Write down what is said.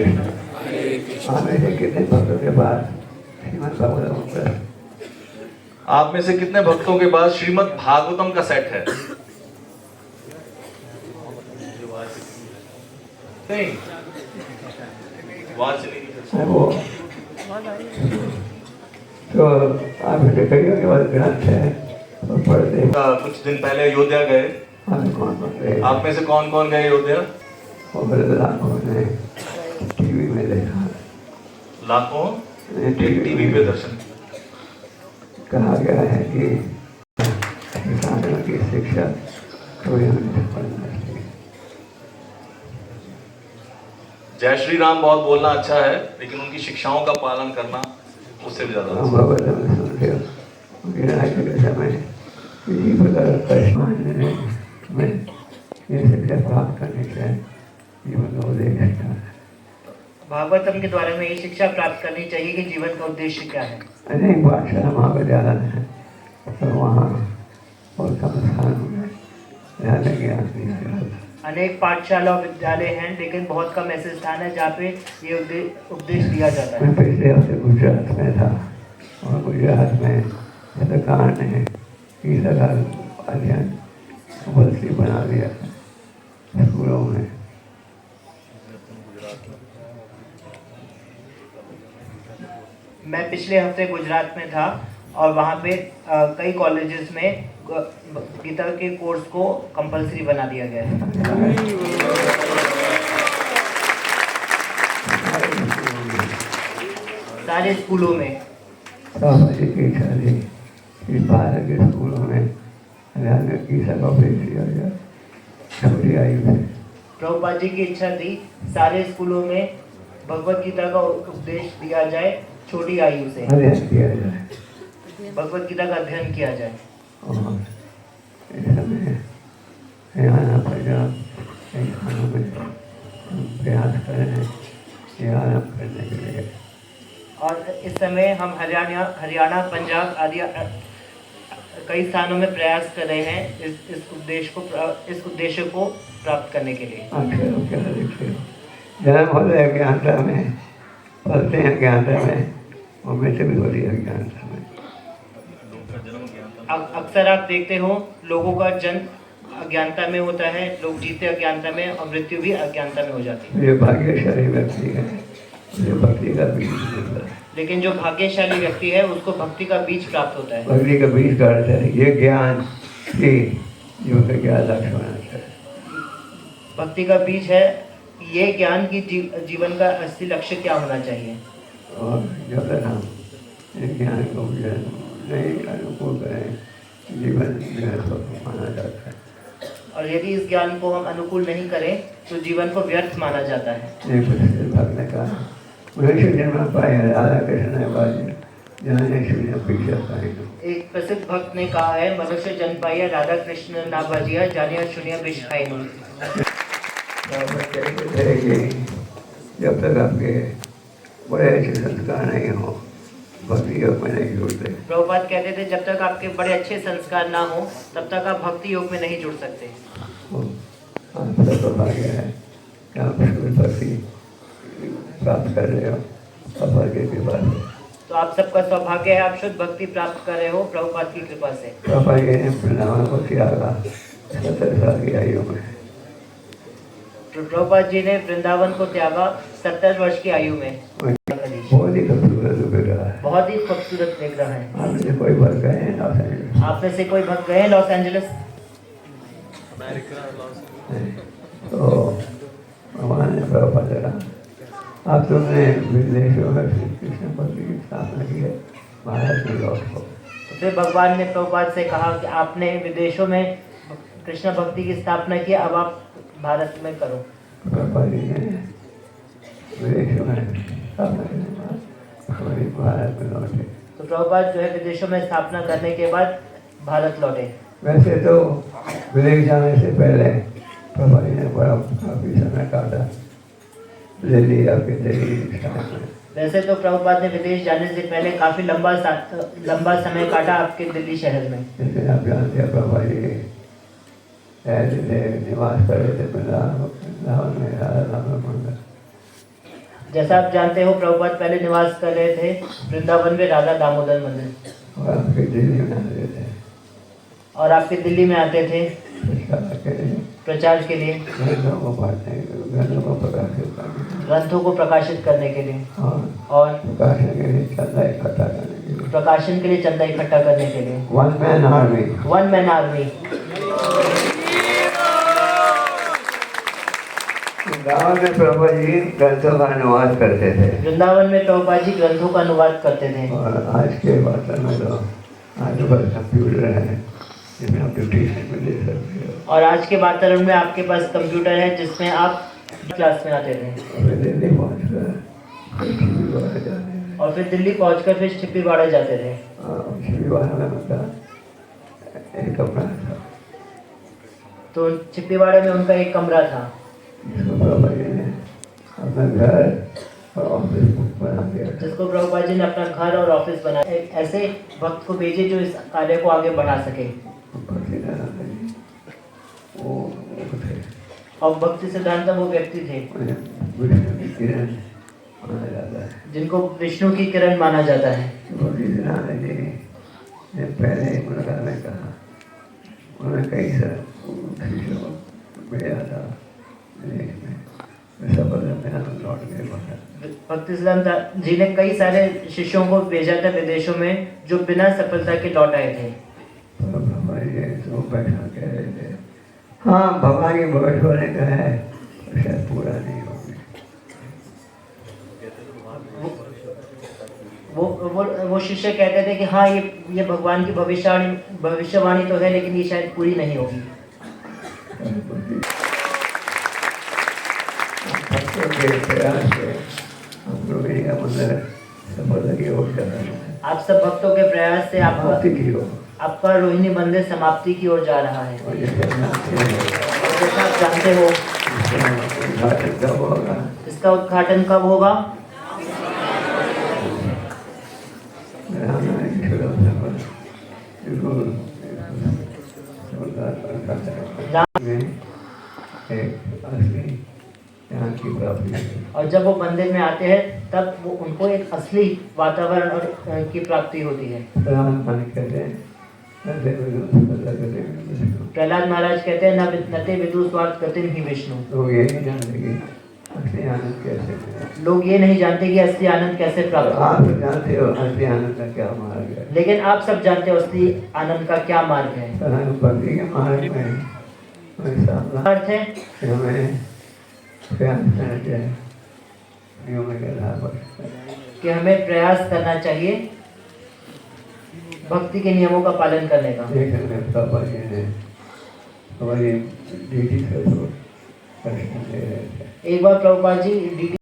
कृष्ण। आप में से कितने भक्तों के पास श्रीमद् भागवतम आप में से कितने भक्तों के पास श्रीमद् भागवतम का सेट है? नहीं, वो तो आप इसे कईयों के बाद ग्रंथ है तो पढ़ते हैं। कुछ दिन पहले अयोध्या गए। कौन गए? आप में से कौन कौन गए अयोध्या? लाखों ने टीवी में देखा, लाखों टीवी पे दर्शन। कहा गया है कि किसानों की शिक्षा कोई हमने पढ़ना चाहिए। जय श्री राम बहुत बोलना अच्छा है, लेकिन उनकी शिक्षाओं का पालन करना उससे भी ज्यादा अच्छा है। उनके राज्य के समय किसी प्रकार का कष्ट में ये शिक्षा प्राप्त करने से जीवन का उद्देश्य क्या है? भागवतम के द्वारा में ये शिक्षा प्राप्त करनी चाहिए कि जीवन का उद्देश्य क्या है। अनेक पाठशाला महाविद्यालय है तो वहाँ और संस्थान में ज्ञान दिया जाता है। अनेक पाठशाला और विद्यालय हैं, लेकिन बहुत कम ऐसे स्थान है जहाँ पे ये उपदेश दिया जाता है। मैं पिछले हफ्ते गुजरात में था और गुजरात में सरकार ने गीता का अध्ययन कंपल्सरी बना दिया स्कूलों में। मैं पिछले हफ्ते गुजरात में था और वहाँ पे कई कॉलेजेस में गीता के कोर्स को कंपल्सरी बना दिया गया है। सारे स्कूलों में भारत के स्कूलों में गीता का उपदेश दिया गया छोटी आयु में। प्रभुपाद जी की इच्छा थी सारे स्कूलों में भगवत गीता का उपदेश दिया जाए, छोटी आयु से अध्ययन किया जाए, भगवत गीता का अध्ययन किया जाए। और इस समय हरियाणा पंजाब कई स्थानों में प्रयास कर रहे हैं ये आरम्भ करने के लिए। और इस समय हम हरियाणा पंजाब आदि कई स्थानों में प्रयास कर रहे हैं इस उद्देश्य को प्राप्त करने के लिए। जन्म होता है अज्ञानता में, पलते हैं अज्ञानता में, और मृत्यु भी होती है अज्ञानता में। अक्सर आप देखते हो लोगों का जन्म अज्ञानता में होता है, लोग जीते अज्ञानता में और मृत्यु भी अज्ञानता में हो जाती है। ये भाग्यशाली व्यक्ति है जो भक्ति का बीज मिलता है। लेकिन जो भाग्यशाली व्यक्ति है उसको भक्ति का बीज प्राप्त होता है। भक्ति का बीज का अर्थ है ये ज्ञान की जीवन का क्या लक्ष्य होना चाहिए। भक्ति का बीज है ये ज्ञान की जीवन का असली लक्ष्य क्या होना चाहिए। और जब तक हम इस ज्ञान को नहीं अनुकूल करें जीवन व्यर्थ माना जाता है। और यदि इस ज्ञान को हम अनुकूल नहीं करें तो जीवन को व्यर्थ माना जाता है। एक प्रसिद्ध भक्त ने कहा मनुष्य जन्म पाए राधा कृष्ण जाने सुनिया पीछा पाए। एक प्रसिद्ध भक्त ने कहा है मनुष्य जन्म पाया राधा कृष्ण ना बाजिया जानिया सुनिया विष खाई। जब तक आपके बड़े अच्छे संस्कार नहीं हो भक्ति योग में नहीं जुड़ते। प्रभुपाद कहते थे जब तक आपके बड़े अच्छे संस्कार ना हो तब तक आप भक्ति योग में नहीं जुड़ सकते। आप सब सौभाग्य है कि आप भक्ति प्राप्त कर रहे हो सौभाग्य की बात है। तो आप सबका सौभाग्य है, आप शुद्ध भक्ति प्राप्त कर रहे हो प्रभुपाद की कृपा से। सौभाग्य ने वृंदावन को त्यागा 70 साल की आयु में। प्रभुपाद जी ने वृंदावन को त्यागा 70 वर्ष की आयु में। बहुत ही खूबसूरत विग्रह है, बहुत ही खूबसूरत विग्रह है। आप में से कोई भक्त गए हैं लॉस एंजलिस? आप में से कोई भक्त गए लॉस एंजलिस? तो भगवान ने प्रभुपाद कहा आप तुमने विदेशों में कृष्ण भक्ति की स्थापना की है भारत में लौट को। तो फिर भगवान ने प्रभुपाद से कहा कि आपने विदेशों में कृष्ण भक्ति की स्थापना की, अब आप भारत में करो। प्रभुपाद जी ने विदेशों में स्थापना करने के बाद भारत में लौटे। तो प्रभुपाद जो है विदेशों में स्थापना करने के बाद भारत लौटे। वैसे तो विदेश जाने से पहले प्रभुपाद जी ने बड़ा काफी समय काटा दिल्ली आपके दिल्ली शहर में। वैसे तो प्रभुपाद ने विदेश जाने से पहले काफी लंबा समय काटा आपके दिल्ली शहर में। जैसे आप जानते हैं प्रभुपाद जी निवास कर रहे थे वृंदावन में राधा दामोदर मंदिर। जैसा आप जानते हो प्रभुपाद पहले निवास कर रहे थे वृंदावन में राधा दामोदर मंदिर, और आपके दिल्ली में आते थे और आपके दिल्ली में आते थे प्रचार के लिए, प्रचार के लिए, ग्रंथों को पढ़ने, ग्रंथों को प्रकाशित करने, ग्रंथों को प्रकाशित करने के लिए, और प्रकाशन के लिए चंदा इकट्ठा करने के लिए, प्रकाशन के लिए चंदा इकट्ठा करने के लिए। One man army. One man army. Vrindavan में प्रभु जी ग्रंथों का अनुवाद करते थे। वृंदावन में प्रभुपाद जी ग्रंथों का अनुवाद करते थे। और आज के वातावरण में तो आज बस कंप्यूटर है जिसमें आप ट्यूशन में ले सकते हो। और आज के वातावरण में आपके पास कंप्यूटर है जिसमें आप क्लास में आते थे। और फिर दिल्ली पहुंचकर फिर छिप्पीवाड़ा जाते थे। छिप्पीवाड़ा में उनका एक कमरा था। तो छिप्पीवाड़ा में उनका एक कमरा था अपना घर और ऑफिस बना दिया, जिसको प्रभुपाद जी ने अपना घर और ऑफिस बनाया, ऐसे वक्त को भेजे जो इस कार्य को आगे बढ़ा सके। और भक्ति सिद्धांत वो व्यक्ति थे जिनको विष्णु की किरण माना जाता है। पहले मुलाकात में कहा उन्होंने कई भेजा था, भक्ति सिद्धांत जी ने कई सारे शिष्यों को भेजा था विदेशों में जो बिना सफलता के लौट आए थे। हाँ भगवान की भविष्यवाणी का है शायद पूरा नहीं होगी। वो शिष्य कहते थे कि हाँ ये भगवान की भविष्यवाणी तो है लेकिन ये शायद पूरी नहीं होगी। आप सब भक्तों के प्रयास से आपका रोहिणी मंदिर समाप्ति की ओर जा रहा है। और जैसा आप जानते हो इसका उद्घाटन कब होगा? और जब वो मंदिर में आते हैं तब वो उनको एक असली वातावरण और की प्राप्ति होती है। प्रहलाद महाराज कहते हैं नते विदु स्वार्थ गतिम ही विष्णु। लोग ये नहीं जानते कि असली आनंद कैसे प्राप्त हो। आप जानते हो असली आनंद का क्या मार्ग है, लेकिन आप सब जानते हो असली आनंद का क्या मार्ग है। भक्ति के मार्ग में अर्थ है कि हमें प्रयास करना चाहिए भक्ति के नियमों का पालन करने का। एक बार प्रभुपाद जी